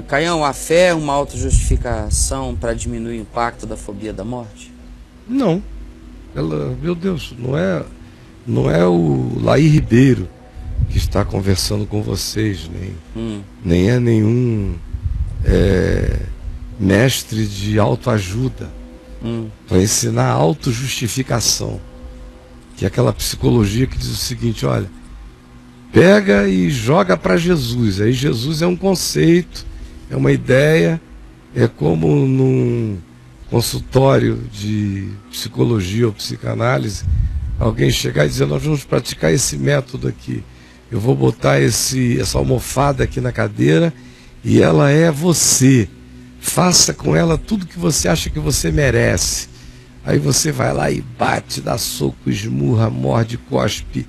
Caião, a fé é uma autojustificação para diminuir o impacto da fobia da morte? Não. Meu Deus, não é o Laí Ribeiro que está conversando com vocês, nem é nenhum mestre de autoajuda para ensinar autojustificação, que é aquela psicologia que diz o seguinte: olha, pega e joga para Jesus. Aí Jesus é um conceito, é uma ideia, é como num consultório de psicologia ou psicanálise, alguém chegar e dizer: nós vamos praticar esse método aqui, eu vou botar essa almofada aqui na cadeira e ela é você, faça com ela tudo que você acha que você merece. Aí você vai lá e bate, dá soco, esmurra, morde, cospe,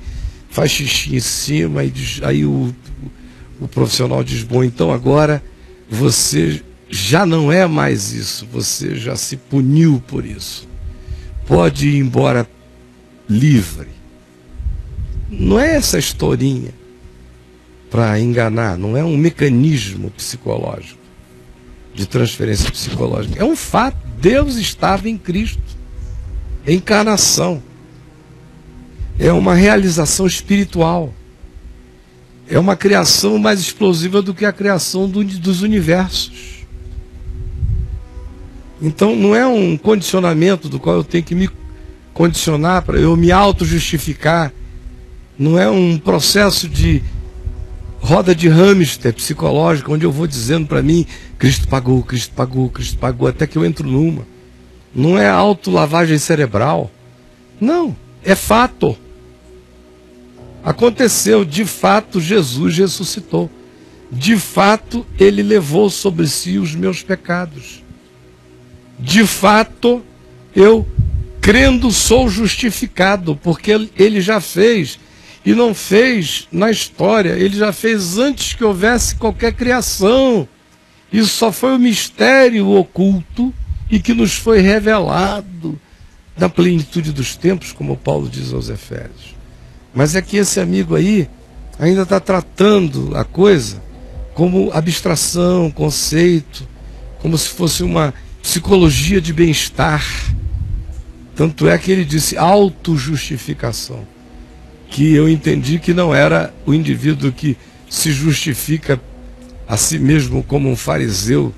faz xixi em cima, e aí o profissional diz: bom, então agora você já não é mais isso, você já se puniu por isso, pode ir embora livre. Não é essa historinha para enganar, não é um mecanismo psicológico de transferência psicológica, é um fato. Deus estava em Cristo, encarnação, é uma realização espiritual, é uma criação mais explosiva do que a criação dos universos. Então não é um condicionamento do qual eu tenho que me condicionar para eu me auto-justificar. Não é um processo de roda de hamster psicológica, onde eu vou dizendo para mim: Cristo pagou, Cristo pagou, Cristo pagou, até que eu entro numa. Não é autolavagem cerebral. Não, é fato. Aconteceu, de fato, Jesus ressuscitou. De fato, ele levou sobre si os meus pecados. De fato, eu, crendo, sou justificado, porque ele já fez, e não fez na história, ele já fez antes que houvesse qualquer criação. Isso só foi o mistério oculto e que nos foi revelado na plenitude dos tempos, como Paulo diz aos Efésios. Mas é que esse amigo aí ainda está tratando a coisa como abstração, conceito, como se fosse uma psicologia de bem-estar. Tanto é que ele disse autojustificação, que eu entendi que não era o indivíduo que se justifica a si mesmo como um fariseu,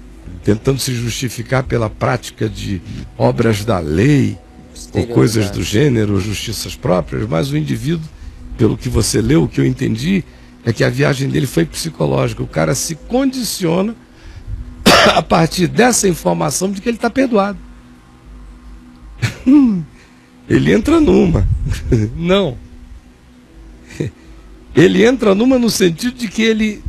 tentando se justificar pela prática de obras da lei ou coisas do gênero, ou justiças próprias, mas o indivíduo, pelo que você leu, o que eu entendi é que a viagem dele foi psicológica. O cara se condiciona a partir dessa informação de que ele está perdoado. Ele entra numa. Não. Ele entra numa no sentido de que ele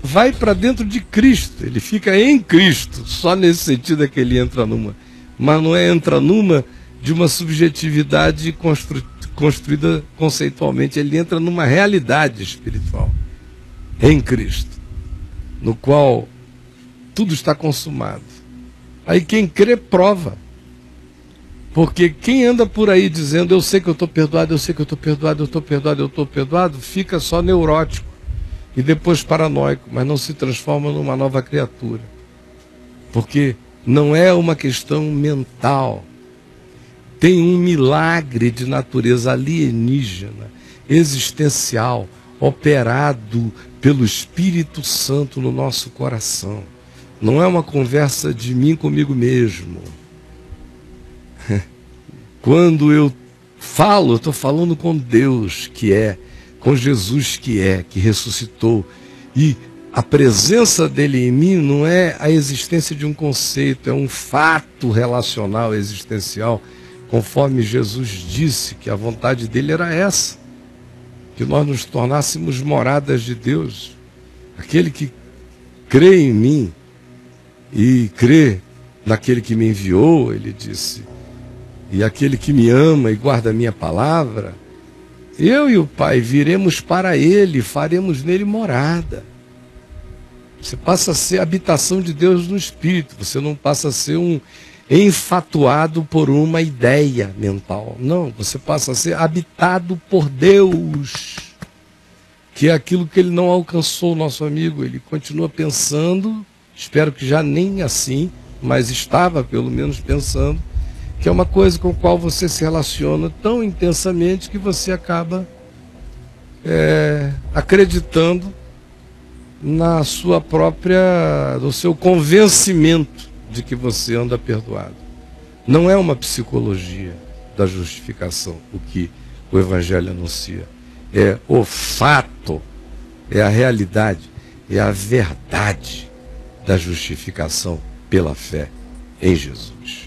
vai para dentro de Cristo. Ele fica em Cristo. Só nesse sentido é que ele entra numa. Mas não é entra numa de uma subjetividade construída conceitualmente. Ele entra numa realidade espiritual. Em Cristo. No qual tudo está consumado. Aí quem crê prova. Porque quem anda por aí dizendo: eu sei que eu estou perdoado, eu sei que eu estou perdoado, eu estou perdoado, eu estou perdoado, fica só neurótico e depois paranoico, mas não se transforma numa nova criatura. Porque não é uma questão mental. Tem um milagre de natureza alienígena, existencial, operado pelo Espírito Santo no nosso coração. Não é uma conversa de mim comigo mesmo. Quando eu falo, eu estou falando com Deus que é, com Jesus que ressuscitou. E a presença dele em mim não é a existência de um conceito, é um fato relacional, existencial, conforme Jesus disse que a vontade dele era essa, que nós nos tornássemos moradas de Deus. Aquele que crê em mim e crê naquele que me enviou, ele disse, e aquele que me ama e guarda a minha palavra, eu e o Pai viremos para ele, faremos nele morada. Você passa a ser habitação de Deus no Espírito, você não passa a ser um enfatuado por uma ideia mental. Não, você passa a ser habitado por Deus, que é aquilo que ele não alcançou, nosso amigo. Ele continua pensando espero que já nem assim, mas estava pelo menos pensando, que é uma coisa com a qual você se relaciona tão intensamente que você acaba acreditando na sua própria, no seu convencimento de que você anda perdoado. Não é uma psicologia da justificação o que o Evangelho anuncia. É o fato, é a realidade, é a verdade da justificação pela fé em Jesus.